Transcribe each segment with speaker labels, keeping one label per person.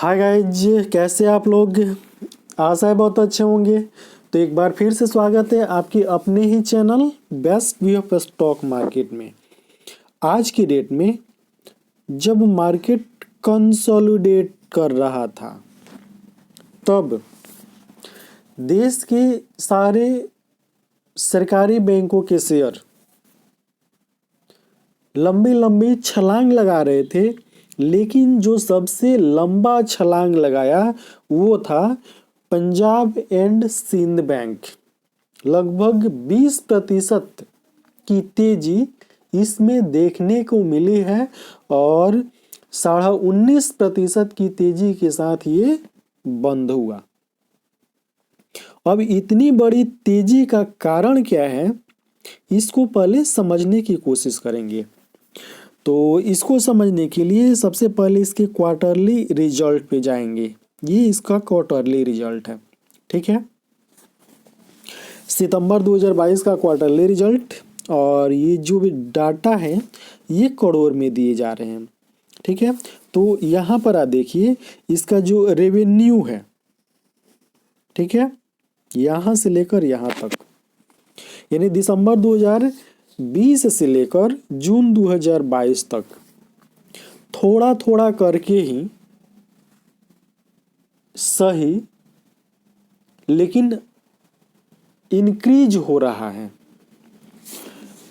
Speaker 1: Hi guys, कैसे आप लोग। आशा है बहुत अच्छे होंगे। तो एक बार फिर से स्वागत है आपके अपने ही channel best view of stock market में। आज की डेट में जब मार्केट कंसोलिडेट कर रहा था तब देश के सारे सरकारी बैंकों के शेयर लंबी लंबी छलांग लगा रहे थे, लेकिन जो सबसे लंबा छलांग लगाया वो था पंजाब एंड सिंध बैंक। लगभग 20% की तेजी इसमें देखने को मिली है और 19.5% की तेजी के साथ ये बंद हुआ। अब इतनी बड़ी तेजी का कारण क्या है, इसको पहले समझने की कोशिश करेंगे। तो इसको समझने के लिए सबसे पहले इसके क्वार्टरली रिजल्ट पे जाएंगे। ये इसका क्वार्टरली रिजल्ट है, ठीक है। सितंबर 2022 का क्वार्टरली रिजल्ट, और ये जो भी डाटा है ये करोड़ में दिए जा रहे हैं, ठीक है। तो यहाँ पर आप देखिए इसका जो रेवेन्यू है, ठीक है, यहाँ से लेकर यहाँ तक, यानी दिसंबर 2020 से लेकर जून 2022 तक थोड़ा थोड़ा करके ही सही लेकिन इंक्रीज हो रहा है।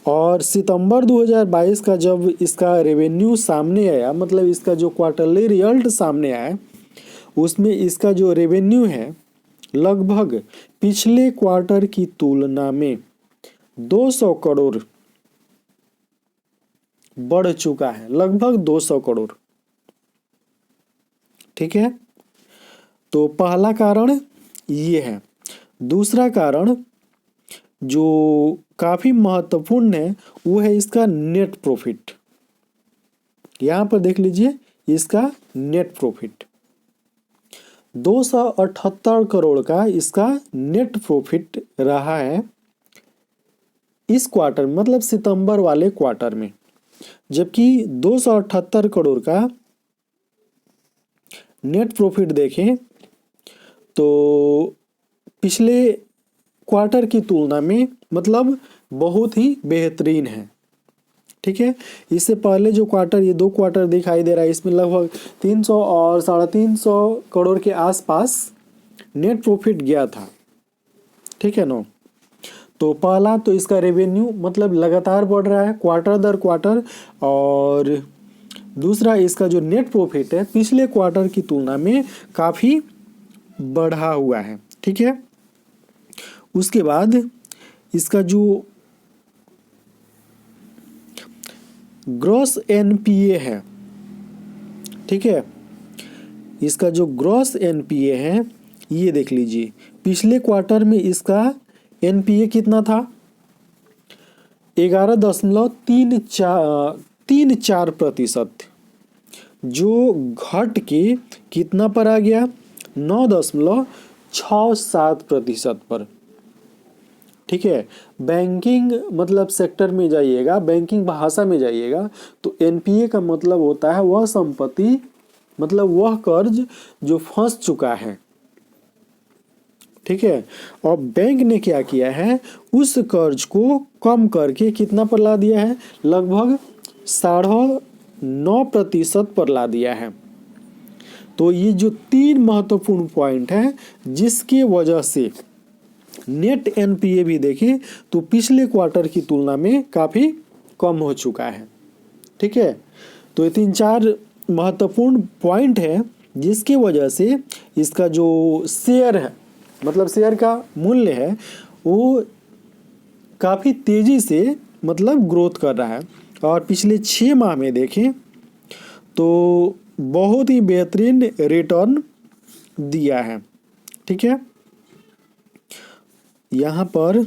Speaker 1: और सितंबर 2022 का जब इसका रेवेन्यू सामने आया, मतलब इसका जो क्वार्टरली रिजल्ट सामने आया, उसमें इसका जो रेवेन्यू है लगभग पिछले क्वार्टर की तुलना में 200 करोड़ बढ़ चुका है, लगभग 200 करोड़, ठीक है। तो पहला कारण ये है। दूसरा कारण जो काफी महत्वपूर्ण है वो है इसका नेट प्रॉफिट। यहां पर देख लीजिए इसका नेट प्रॉफिट 278 करोड़ का इसका नेट प्रॉफिट रहा है इस क्वार्टर, मतलब सितंबर वाले क्वार्टर में। जबकि 278 करोड़ का नेट प्रॉफिट देखें तो पिछले क्वार्टर की तुलना में मतलब बहुत ही बेहतरीन है, ठीक है। इससे पहले जो क्वार्टर, ये 2 क्वार्टर दिखाई दे रहा है, इसमें लगभग 300 और 350 करोड़ के आसपास नेट प्रॉफिट गया था, ठीक है ना। तो पहला तो इसका रेवेन्यू मतलब लगातार बढ़ रहा है क्वार्टर दर क्वार्टर, और दूसरा इसका जो नेट प्रॉफिट है पिछले क्वार्टर की तुलना में काफ़ी बढ़ा हुआ है, ठीक है। उसके बाद इसका जो ग्रॉस एनपीए है, ठीक है, इसका जो ग्रॉस एनपीए है ये देख लीजिए। पिछले क्वार्टर में इसका एनपीए कितना था, 11.34%, जो घट के कितना पर आ गया, 9.67% पर, ठीक है। बैंकिंग मतलब सेक्टर में जाइएगा, बैंकिंग भाषा में जाइएगा तो एनपीए का मतलब होता है वह संपत्ति, मतलब वह कर्ज जो फंस चुका है, ठीक है। और बैंक ने क्या किया है, उस कर्ज को कम करके कितना पर ला दिया है, लगभग 9.5% पर ला दिया है। तो ये जो 3 महत्वपूर्ण पॉइंट है जिसके वजह से नेट एनपीए भी देखें तो पिछले क्वार्टर की तुलना में काफी कम हो चुका है, ठीक है। तो ये 3-4 महत्वपूर्ण पॉइंट है जिसके वजह से इसका जो शेयर है, मतलब शेयर का मूल्य है, वो काफी तेजी से मतलब ग्रोथ कर रहा है। और पिछले 6 माह में देखें तो बहुत ही बेहतरीन रिटर्न दिया है, ठीक है। यहाँ पर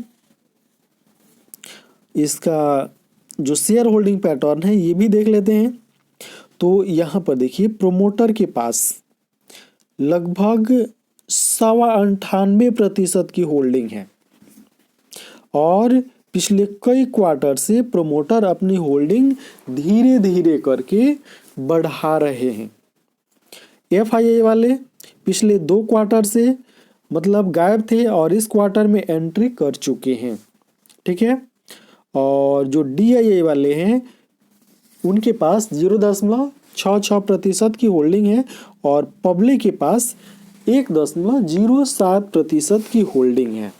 Speaker 1: इसका जो शेयर होल्डिंग पैटर्न है ये भी देख लेते हैं। तो यहाँ पर देखिए प्रोमोटर के पास लगभग 98.5% की होल्डिंग है, और पिछले कई क्वार्टर से प्रोमोटर अपनी होल्डिंग धीरे धीरे करके बढ़ा रहे हैं। FII वाले पिछले 2 क्वार्टर से मतलब गायब थे और इस क्वार्टर में एंट्री कर चुके हैं, ठीक है। और जो DII वाले हैं उनके पास 0.66% की होल्डिंग है और पब्लिक के पास 1.07% की होल्डिंग है,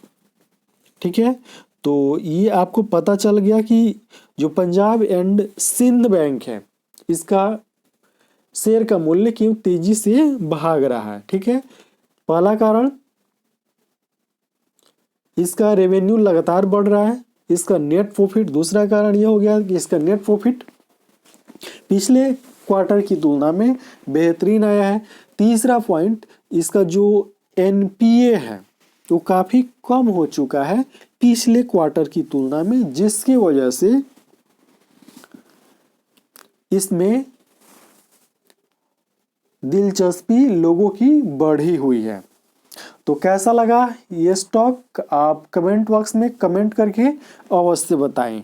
Speaker 1: ठीक है। तो ये आपको पता चल गया कि जो पंजाब एंड सिंध बैंक है इसका शेयर का मूल्य क्यों तेजी से भाग रहा है, ठीक है। पहला कारण इसका रेवेन्यू लगातार बढ़ रहा है, इसका नेट प्रॉफिट। दूसरा कारण यह हो गया कि इसका नेट प्रॉफिट पिछले क्वार्टर की तुलना में बेहतरीन आया है। तीसरा पॉइंट, इसका जो NPA है वो काफी कम हो चुका है पिछले क्वार्टर की तुलना में, जिसकी वजह से इसमें दिलचस्पी लोगों की बढ़ी हुई है। तो कैसा लगा ये स्टॉक आप कमेंट बॉक्स में कमेंट करके अवश्य बताएं।